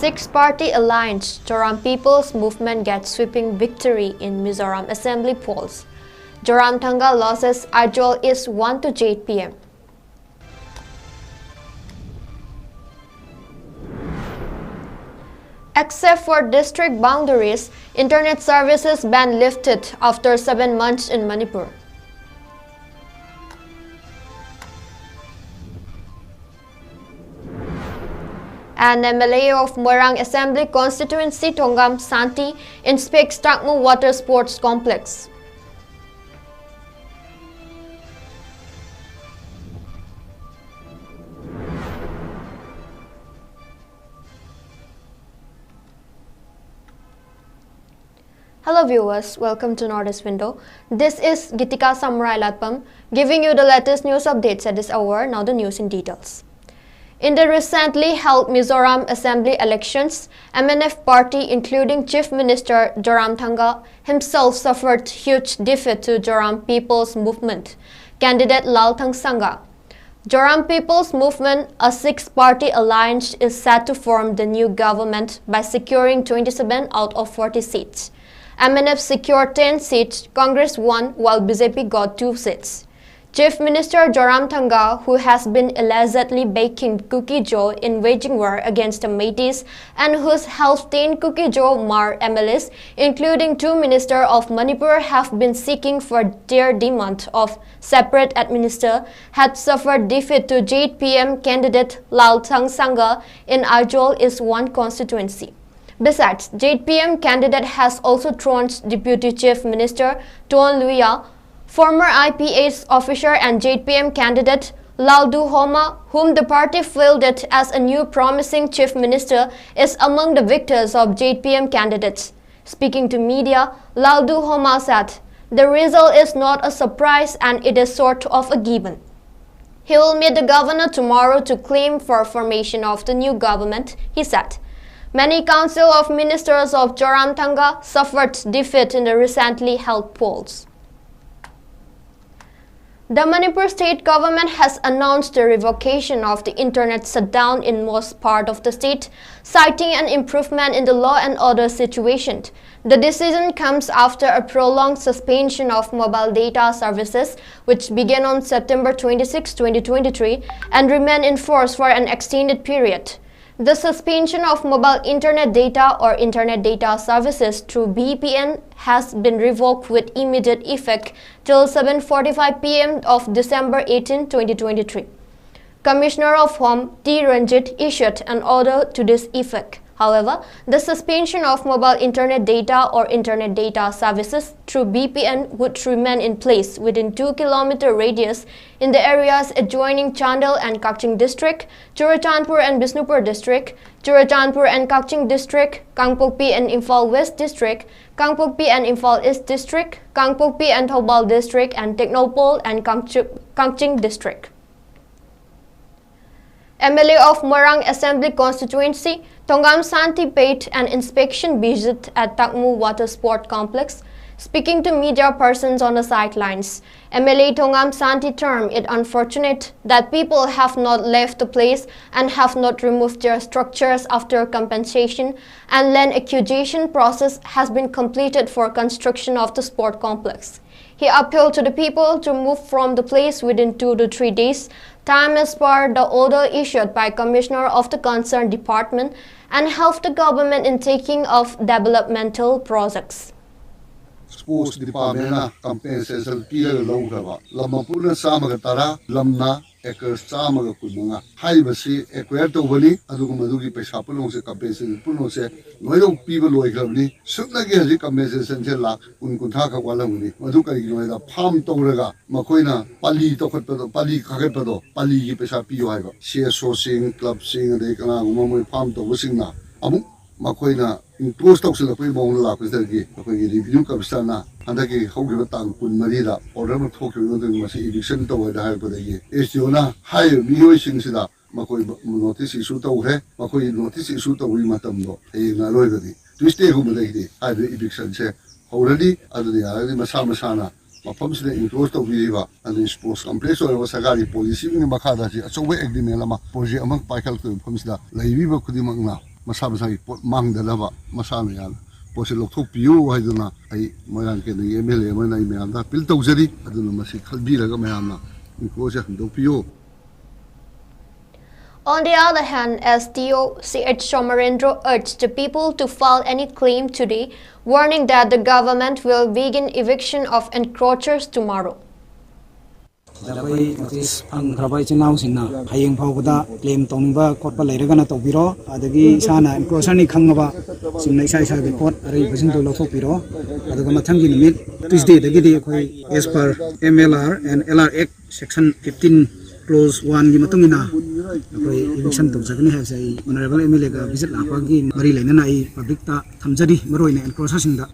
Six-party alliance Joram People's Movement gets sweeping victory in Mizoram Assembly polls. Joram Thanga losses Aizawl East 1 to JPM. Except for district boundaries, internet services ban lifted after 7 months in Manipur. An MLA of Moirang Assembly constituency Tongam Santi inspects 𝐶𝐞𝐬 Water Sports Complex. Hello viewers, welcome to Northeast Window. This is GEETIKA SHAMURAILATPAM giving you the latest news updates at this hour. Now the news in details. In the recently held Mizoram Assembly elections, MNF party including Chief Minister Joram Thanga himself suffered huge defeat to Joram People's Movement candidate Lal Thang Sanga. Joram People's Movement, a six-party alliance, is set to form the new government by securing 27 out of 40 seats. MNF secured 10 seats, Congress won, while BJP got 2 seats. Chief Minister Joram Thanga, who has been allegedly backing 𝐶𝐞𝐬 in waging war against the Métis and whose helped 10 𝐶𝐞𝐬 MLAs, including 2 ministers of Manipur, have been seeking for their demand of separate administrator, had suffered defeat to JPM candidate Lal Thang Sanga in Aizawl East 1 constituency. Besides, JPM candidate has also thrown Deputy Chief Minister Ton Luya, former IPS officer and JPM candidate Laldu Homa, whom the party fielded as a new promising chief minister, is among the victors of JPM candidates. Speaking to media, Laldu Homa said, "The result is not a surprise and it is sort of a given. He will meet the governor tomorrow to claim for formation of the new government," he said. Many Council of Ministers of Joram Thanga suffered defeat in the recently held polls. The Manipur state government has announced the revocation of the internet shutdown in most part of the state, citing an improvement in the law and order situation. The decision comes after a prolonged suspension of mobile data services, which began on September 26, 2023 and remained in force for an extended period. The suspension of mobile internet data or internet data services through VPN has been revoked with immediate effect till 7:45 p.m. of December 18, 2023. Commissioner of Home T. Ranjit issued an order to this effect. However, the suspension of mobile internet data or internet data services through VPN would remain in place within 2-kilometer radius in the areas adjoining Chandel and 𝐶𝐤𝐯 district, Churachandpur and Bishnupur district, Churachandpur and 𝐶𝐤𝐯 district, Kangpokpi and Imphal West district, Kangpokpi and Imphal East district, Kangpokpi and Thoubal district, and Technopole and 𝐶𝐤𝐯 district. MLA of Moirang Assembly constituency Tongam Santi paid an inspection visit at 𝐶𝐞𝐬 Water Sport Complex. Speaking to media persons on the sidelines, MLA Tongam Santi termed it unfortunate that people have not left the place and have not removed their structures after compensation and land acquisition process has been completed for construction of the sport complex. He appealed to the people to move from the place within 2 to 3 days, time as per the order issued by Commissioner of the concerned department, and help the government in taking of developmental projects. Sports department compensation period low Lamapuna Samaga Tara, Lamna, acres Samaga Kunanga, Haibasi, Equator Valley, Adumadugi Pesapulose compensation Punose, no people like lovely, Sunagi compensation Tella, Unkutaka Walamuni, Maduka Ignoida, Palm Toraga, Makoina, Pali Tokato, Pali Kakapado, Pali Pesapio, Share Sourcing, Club Sing, they can Momo Palm to Wissingna. Makoina in close talks in the Pimon Lap is the review Kabstana, and the Hogan Tang Kun Marida, or Rama Tokyo, eviction toward the help of the year. Estiona, higher viewing Sida, Makoi notice issue to her, Makoi notice issue to Wimatambo, a Naloidi. To stay home lady, I the eviction say, already, other than the Masamasana. Mapamsile in close to Viva and in sports complex or was a Gari police in Makadaji, so we agreement Lama, Poji among Pikal to Pamsla, Laiva Kudimang now. masa masagi pot mangdalaba masa meyam posi lokthokpiyu haiduna ai moyang ke ni MLA mana meyam da pil tawjari aduna masi khalbiraga meyamna inkoje handokpiyu. On the other hand, SDO 𝐶H urged the people to file any claim today, warning that the government will begin eviction of encroachers tomorrow. Dapat notice ang trabaho cinaw sina hayang pawda claim tongba court pa later na tobiro adagi sana encroacher ni khangba sinai sai sai report ari basin to lothok piro adaga mathang gi nimit Tuesday dagi di khoi as per MLR and LR Act section 15 clause 1 gi matungina khoi eviction to jagni ha sai honorable MLA ga visit lapa gi mari laina na ai public ta thamjari maroina encroacher singda.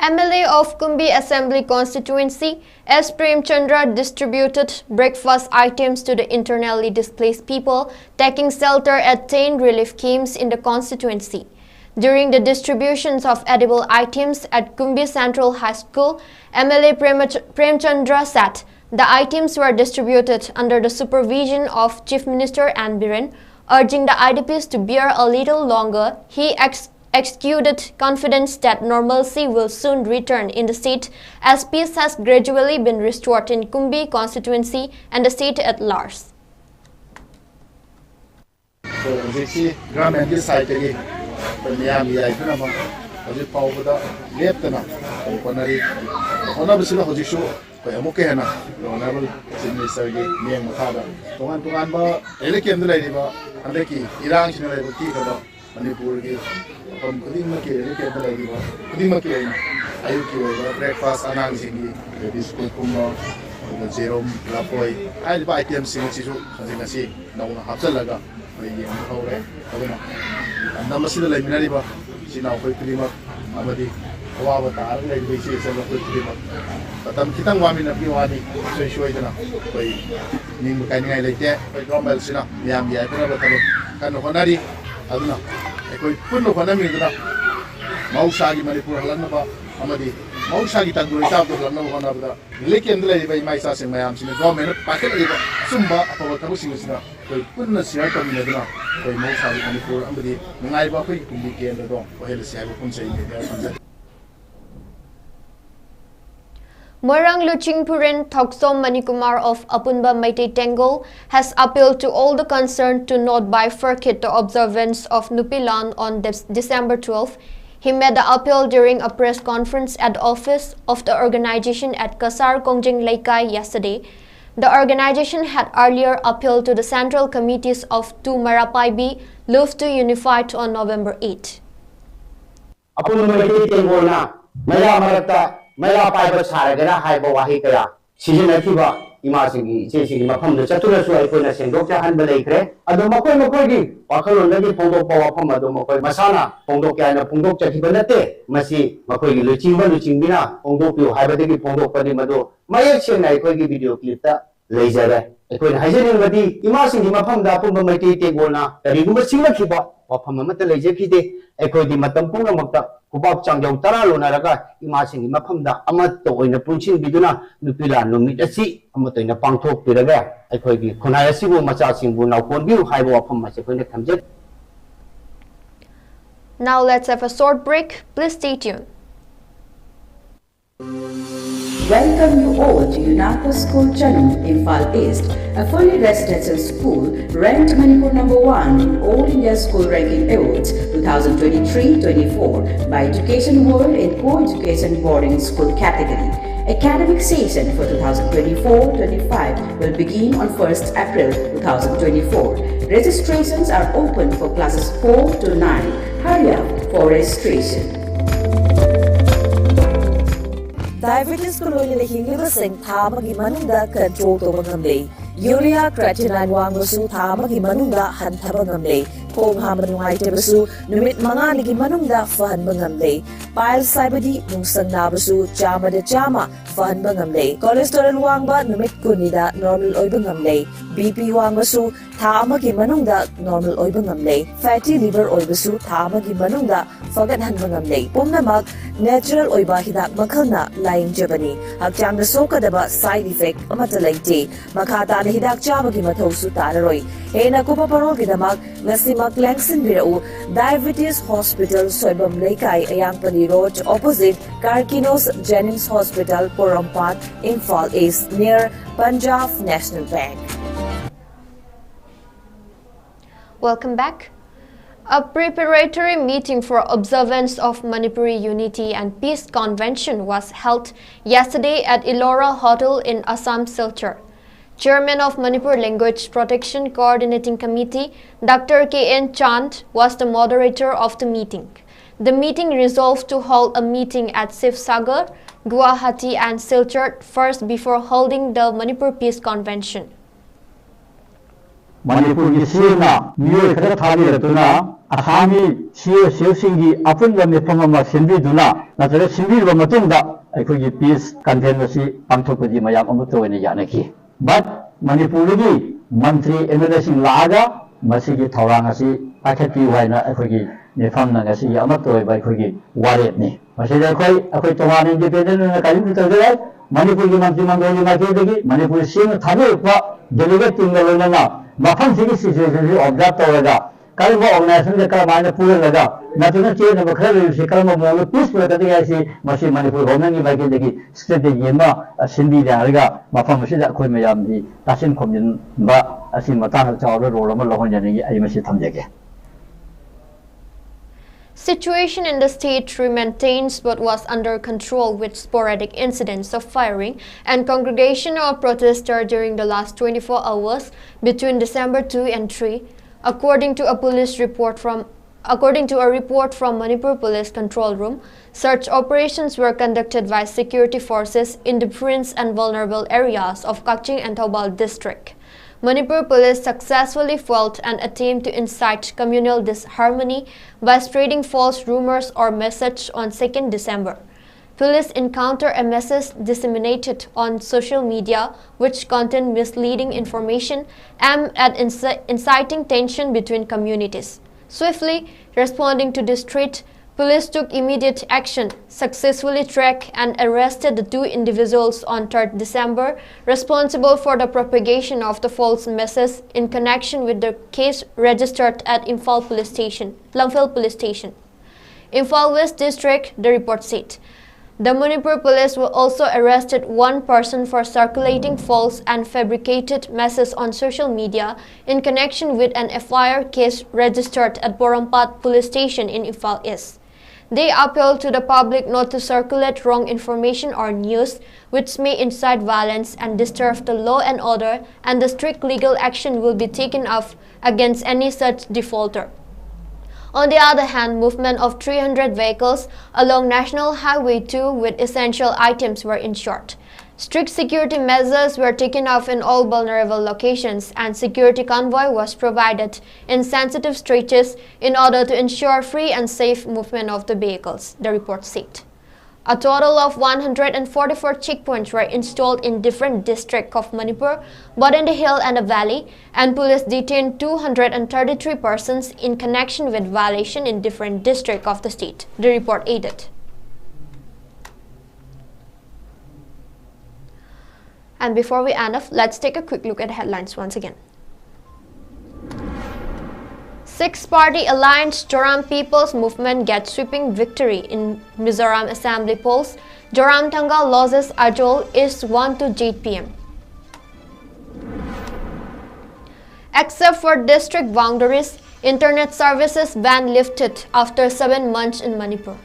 MLA of Kumbi Assembly Constituency S. Premchandra distributed breakfast items to the internally displaced people taking shelter at 10 relief camps in the constituency. During the distributions of edible items at Kumbi Central High School, MLA Premchandra said the items were distributed under the supervision of Chief Minister N. Biren, urging the IDPs to bear a little longer. He exuded confidence that normalcy will soon return in the state as peace has gradually been restored in Kumbi constituency and the state at large. manipur ki apam kuding ma ke lagi ba kuding ma ke ayu ki wa breakfast anang singi biscuit kumba jerom lapoi ai ba item singi chisu ngasi nauna hapsalaga ai yem hore aduna anda masida lai minari ba sina khoi klima amadi wa ba tar lai bi si se khoi klima patam kitang wa min apni wani soi dana khoi ning ba kai ngai lai te khoi normal sina yam ya pura ba talo kan honari aduna ekoi punno khanami dana mausagi manipur halanna ba amadi mausagi tangdoi ta ko lanna hona ba lekin dai bai mai sa sing mayam sin government paket ba sumba apa tabu sing sina koi punna sia ta mi dana koi mausagi manipur amadi ngai ba koi kumbi ken do ko hel sia ba kun sei ni da. Morang Luchingpurin Thoksom Manikumar of Apunba Meitei Tengol has appealed to all the concerned to not bifurcate the observance of Nupilan on December 12. He made the appeal during a press conference at the office of the organization at Kasar Kongjing Laikai yesterday. The organization had earlier appealed to the central committees of 2 Marapaibi, Luf to Unified on November 8. Apunba Meitei Tengol na Maya Marakta Maya Paiba Saragana Haiba Wahikaya, Sijanatiba, Imasigi, Chasing Mapam, the Chatura Suai, and Dr. Hanbalakre, Adomako Mokogi, Wakalo Nagi Pondo Power Pomadomoko Masana, Pondo Kana, Pondo Chakibanate, Masi, Makogi, Luchimba, Luchimbina, Pondo Pio, Habadaki Pondo Padimado, my action I could video clip that laser. A queen Hazarin Vadi, Imasing Mapam, the Pumba Mati Tegona, the Riguma Simakiba, or Pamata Lajakite, a could the Matampuna Mata. Kubab Changjong Taralo Naraga, Imasing Mapamda, Amato in the Punchin Biduna, Nupila, Numitasi, Amato in the Pangtok Piraga, I could be Konayasibu Masasing Buna Pondu, Hibo upon my second comes. Now let's have a short break. Please stay tuned. Welcome you all to UNACO School Chanum, Imphal East, a fully residential school ranked Manipur #1 in All India School Ranking Awards 2023-24 by Education World in Co-Education Boarding School category. Academic session for 2024-25 will begin on 1st April 2024. Registrations are open for classes 4 to 9. Hurry up for registration. Diabetes ko loy na hinglibasing tamagi manungda control to mangamlay. Urea creatinine wangbasu tamagi manungda hantaba ngamlay. Kung hamanungay tebasu numit mga nigi manungda fahan mangamlay. Pile saibadi nungsang nabasu jama de jama fahan mangamlay. Cholesterol wangba numit kunida normal oy bangamlay. BP wangbasu ꯊꯥ ꯑꯃꯒꯤ ꯃꯅꯨꯡꯗ normal ꯑꯣꯏꯕ ꯉꯝꯂꯦ fatty liver ꯑꯣꯏꯕꯁꯨ ꯊꯥ ꯑꯃꯒꯤ ꯃꯅꯨꯡꯗ ꯐꯒꯠꯍꯟꯕ ꯉꯝꯂꯦ ꯄꯨꯝꯅꯃꯛ ꯅꯦꯆꯔꯦꯜ ꯑꯣꯏꯕ ꯍꯤꯗꯥꯛ ꯃꯈꯜꯅ ꯂꯥꯌꯦꯡꯖꯕꯅꯤ ꯍꯛꯆꯥꯡꯗ ꯁꯣꯛꯀꯗꯕ ꯁꯥꯏꯗ ꯏꯐꯦꯛ ꯑꯃꯠꯇ ꯂꯩꯇꯦ ꯃꯈꯥ ꯇꯥꯅ ꯍꯤꯗꯥꯛ ꯆꯥꯕꯒꯤ ꯃꯊꯧꯁꯨ ꯇꯥꯔꯔꯣꯏ ꯍꯦꯟꯅ ꯀꯨꯞꯄ ꯄꯔꯣꯜꯒꯤꯗꯃꯛ ꯉꯁꯤꯃꯛ ꯂꯦꯡꯁꯤꯟꯕꯤꯔꯛꯎ ꯗꯥꯏꯕꯦꯇꯤꯁ ꯍꯣꯁꯄꯤꯇꯥꯜ ꯁꯣꯏꯕꯝ ꯂꯩꯀꯥꯏ ꯑꯌꯥꯡꯄꯜꯂꯤ road opposite Karkinos Jennings Hospital Porampat Imphal East near Punjab National Bank. Welcome back. A preparatory meeting for observance of Manipuri Unity and Peace Convention was held yesterday at Ellora Hotel in Assam, Silchar. Chairman of Manipur Language Protection Coordinating Committee, Dr. K.N. Chand, was the moderator of the meeting. The meeting resolved to hold a meeting at Sivsagar, Guwahati and Silchar first before holding the Manipur Peace Convention. Manipur ki siyona miyoi khara thali ratuna asami siyo-siyo-singi apunba mifamama sinbiduna natara sinbidwa matungda aykhogi peace convention asi pangthokpadi mayam amutto oina yanaki. But Manipur gi mantri MLA sing laaga masigi thawrang asi pakhatpi waina aykhogi mifamna ngasi amatto oiba aykhogi waretni. Masida akhoi tongan independent na kalim tawdai Manipur gi mantri mandoli makidagi Manipur siyona thali pa delegate tingalona mafam sigi situation observe tawraga kalma organization ka kalma puralaga natuna chain ba khara si kalma mo peaceful kadagi asi masi Manipur government gi makidagi strategy ma sindi daraga mafam sida khoi mayam di tasin khomjin ba asi matang chawra role ma lohon jani ai masi thamjage. Situation in the state remained tense but was under control with sporadic incidents of firing and congregation of protesters during the last 24 hours between December 2 and 3, according to a report from Manipur Police Control Room. Search operations were conducted by security forces in the Prince and vulnerable areas of Kaching and Thoubal district. Manipur police successfully foiled an attempt to incite communal disharmony by spreading false rumors or messages on 2nd December. Police encountered a message disseminated on social media which contained misleading information aimed at inciting tension between communities. Swiftly responding to this threat, police took immediate action, successfully tracked and arrested the two individuals on 3rd December responsible for the propagation of the false message in connection with the case registered at Imphal Police Station, Lamphel Police Station. Imphal West District, the report said. The Manipur police will also arrested one person for circulating false and fabricated messages on social media in connection with an FIR case registered at Porampat Police Station in Imphal East. They appeal to the public not to circulate wrong information or news which may incite violence and disturb the law and order, and the strict legal action will be taken up against any such defaulter. On the other hand, movement of 300 vehicles along National Highway 2 with essential items were ensured. Strict security measures were taken off in all vulnerable locations and security convoy was provided in sensitive stretches in order to ensure free and safe movement of the vehicles, the report said. A total of 144 checkpoints were installed in different districts of Manipur, both in the hill and the valley, and police detained 233 persons in connection with violation in different districts of the state, the report added. And before we end off, let's take a quick look at the headlines once again. Six-party alliance Joram People's Movement gets sweeping victory in Mizoram Assembly polls. Joram Thanga loses Ajol is 1 to 8 p.m. Except for district boundaries, internet services ban lifted after 7 months in Manipur.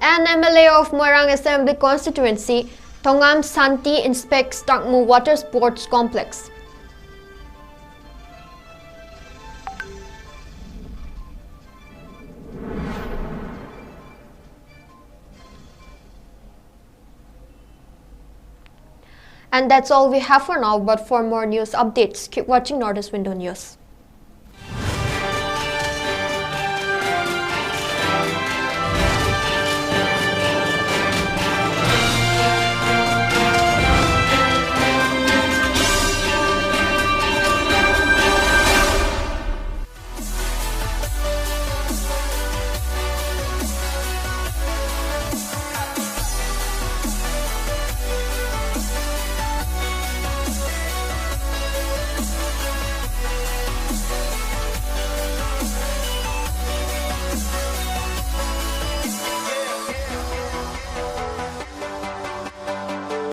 An MLA of Moirang Assembly constituency, Thongam Santi, inspects Tangmu Water Sports Complex. And that's all we have for now, but for more news updates, keep watching Northeast Window News.